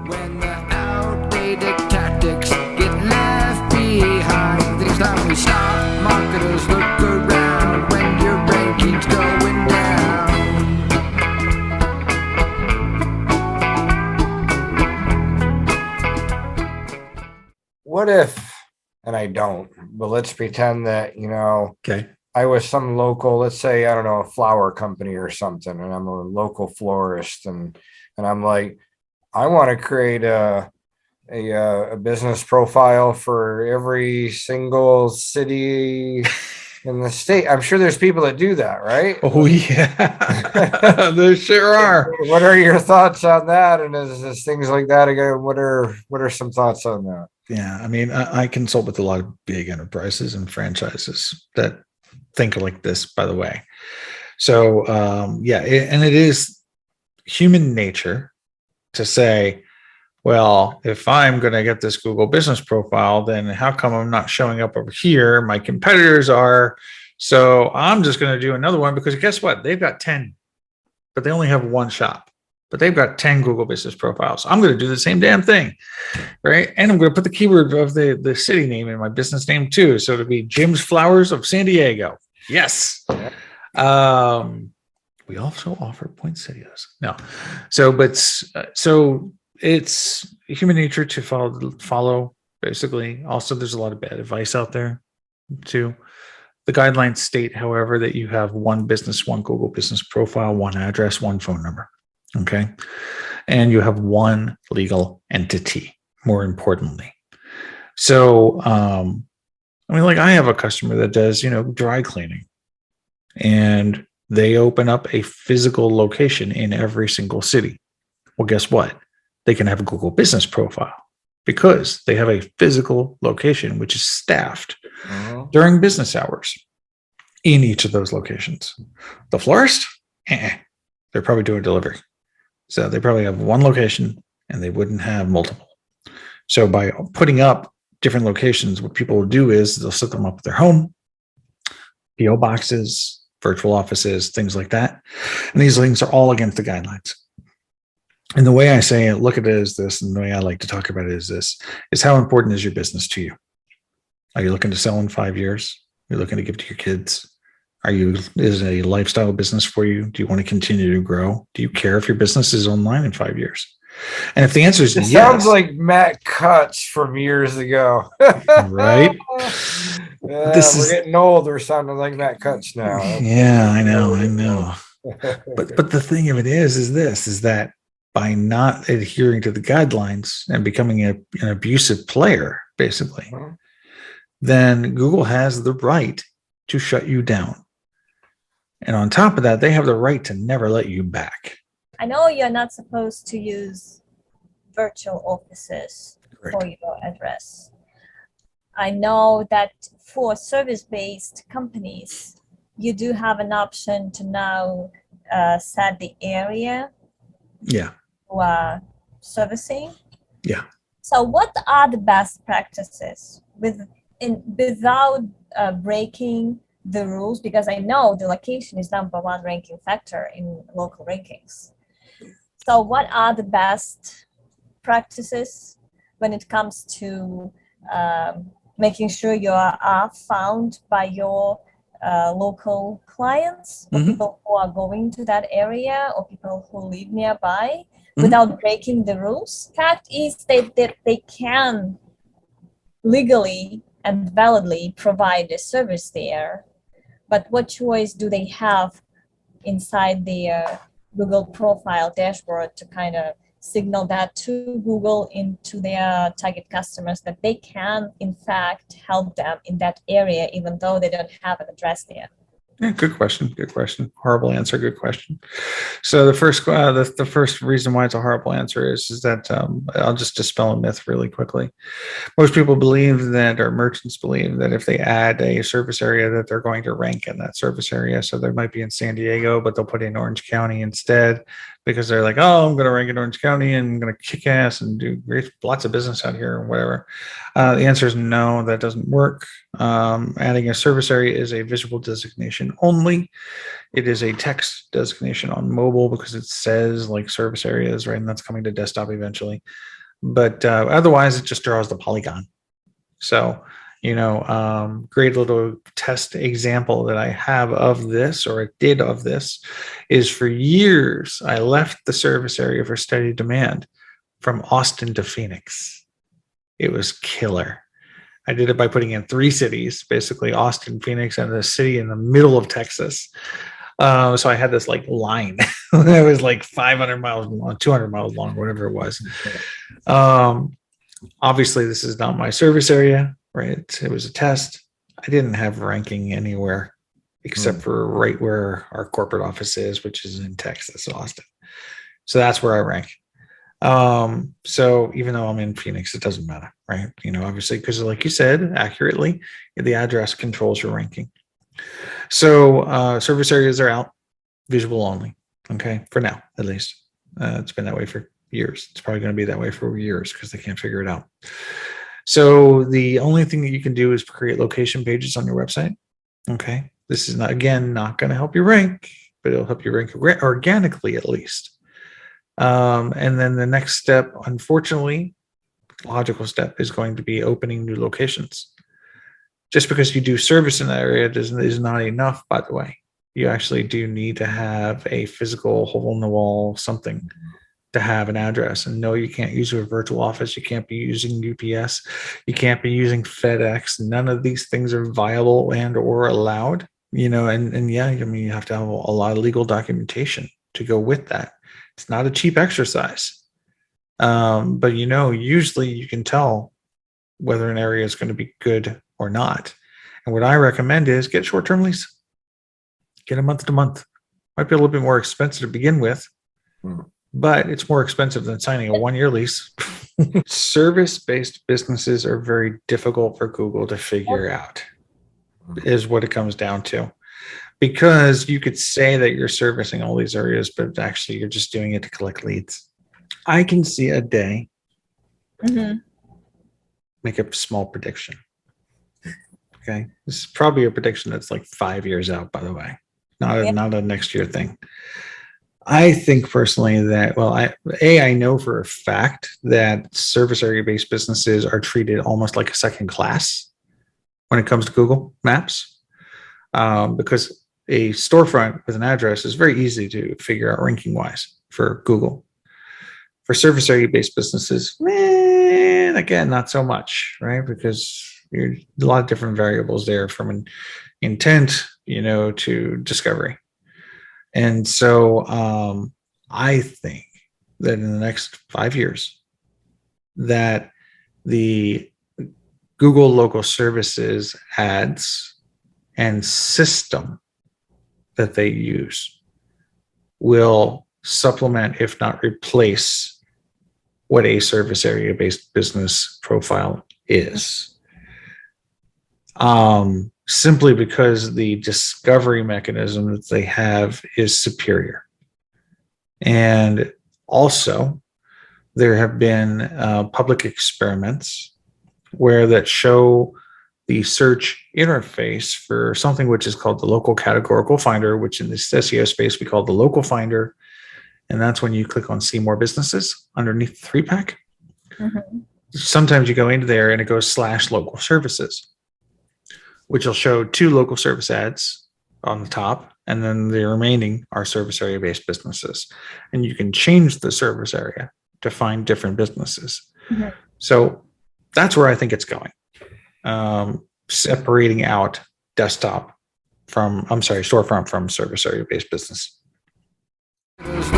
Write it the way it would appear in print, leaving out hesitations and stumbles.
When the outdated tactics get left behind, it's time we stop. Marketers look around when your ranking's going down. What if, and I don't, but let's pretend that, Okay. I was some local, let's say, I don't know, a flower company or something, and I'm a local florist, and I'm like, I want to create a business profile for every single city in the state. I'm sure there's people that do that, right? Oh yeah, there sure are. What are your thoughts on that? And is things like that again? What are some thoughts on that? Yeah, I mean, I consult with a lot of big enterprises and franchises that think like this, by the way. So, and it is human nature to say, well, if I'm going to get this Google business profile, then how come I'm not showing up over here? My competitors are. So I'm just going to do another one because guess what? They've got 10, but they only have one shop. But they've got 10 Google business profiles. I'm going to do the same damn thing, right? And I'm going to put the keyword of the city name in my business name too. So it'll be Jim's Flowers of San Diego. Yes. We also offer poinsettias. No. So it's human nature to follow basically. Also, there's a lot of bad advice out there too. The guidelines state, however, that you have one business, one Google business profile, one address, one phone number. Okay. And you have one legal entity, more importantly. So, I have a customer that does, dry cleaning, and they open up a physical location in every single city. Well, guess what? They can have a Google business profile because they have a physical location, which is staffed during business hours in each of those locations. The florist, they're probably doing delivery. So they probably have one location and they wouldn't have multiple. So by putting up different locations, what people will do is they'll set them up at their home, PO boxes, virtual offices, things like that. And these things are all against the guidelines. And the way I say it, look at it is this, and the way I like to talk about it is this, is how important is your business to you? Are you looking to sell in 5 years? Are you looking to give to your kids? Is it a lifestyle business for you? Do you want to continue to grow? Do you care if your business is online in 5 years? And if the answer is yes. Sounds like Matt Cutts from years ago. Right? We're getting old. We're sounding like Matt Cutts now. Yeah, I know. But the thing of it is that by not adhering to the guidelines and becoming an abusive player, basically, then Google has the right to shut you down. And on top of that, they have the right to never let you back. I know you're not supposed to use virtual offices for your address. I know that for service-based companies, you do have an option to now set the area you are servicing. Yeah. So what are the best practices without breaking the rules? Because I know the location is number one ranking factor in local rankings. So what are the best practices when it comes to making sure you are found by your local clients or people who are going to that area or people who live nearby without breaking the rules? Fact is that they can legally and validly provide a service there, but what choice do they have inside their Google profile dashboard to kind of signal that to Google into their target customers that they can in fact help them in that area even though they don't have an address there? Yeah, good question. Horrible answer. Good question. So the first reason why it's a horrible answer is that I'll just dispel a myth really quickly. Most people believe that, or merchants believe that if they add a service area that they're going to rank in that service area. So they might be in San Diego, but they'll put in Orange County instead because they're like, oh, I'm going to rank in Orange County and I'm going to kick ass and do lots of business out here or whatever. The answer is no, that doesn't work. Adding a service area is a visual designation only. It is a text designation on mobile because it says like service areas, right? And that's coming to desktop eventually. But otherwise, it just draws the polygon. So, great little test example that I have of this, or I did of this, is for years, I left the service area for steady demand from Austin to Phoenix. It was killer. I did it by putting in 3 cities, basically Austin, Phoenix, and a city in the middle of Texas. So I had this like line that was like 500 miles long, 200 miles long, whatever it was. Obviously, this is not my service area, right? It was a test. I didn't have ranking anywhere except for right where our corporate office is, which is in Texas, Austin. So that's where I rank. So even though I'm in Phoenix, it doesn't matter, right? Obviously, because like you said, accurately, the address controls your ranking. So service areas are out, visual only. Okay, for now, at least. It's been that way for years. It's probably going to be that way for years because they can't figure it out. So the only thing that you can do is create location pages on your website. Okay, this is not going to help you rank, but it'll help you rank organically at least. And then the next step, unfortunately, logical step, is going to be opening new locations. Just because you do service in that area is not enough, by the way. You actually do need to have a physical hole in the wall, something to have an address. And no, you can't use a virtual office. You can't be using UPS. You can't be using FedEx. None of these things are viable and or allowed, and yeah, you have to have a lot of legal documentation to go with that. It's not a cheap exercise. But usually you can tell whether an area is going to be good or not. And what I recommend is get short-term lease. Get a month to month. Might be a little bit more expensive to begin with, but it's more expensive than signing a 1-year lease. Service-based businesses are very difficult for Google to figure out, is what it comes down to. Because you could say that you're servicing all these areas, but actually you're just doing it to collect leads. I can see a day, make a small prediction. Okay. This is probably a prediction that's like 5 years out, by the way, not a next year thing. I think personally that, I know for a fact that service area based businesses are treated almost like a second class when it comes to Google Maps, because a storefront with an address is very easy to figure out ranking wise for Google. For service area based businesses, again, not so much, right? Because there's a lot of different variables there, from an intent, to discovery. And so I think that in the next 5 years, that the Google local services ads and system that they use will supplement, if not replace, what a service area based business profile is. Simply because the discovery mechanism that they have is superior. And also, there have been public experiments that show the search interface for something which is called the local categorical finder, which in the SEO space we call the local finder. And that's when you click on see more businesses underneath the 3-pack. Sometimes you go into there and it goes /local services, which will show 2 local service ads on the top, and then the remaining are service area based businesses. And you can change the service area to find different businesses. So that's where I think it's going. Separating out storefront from service area based business. Look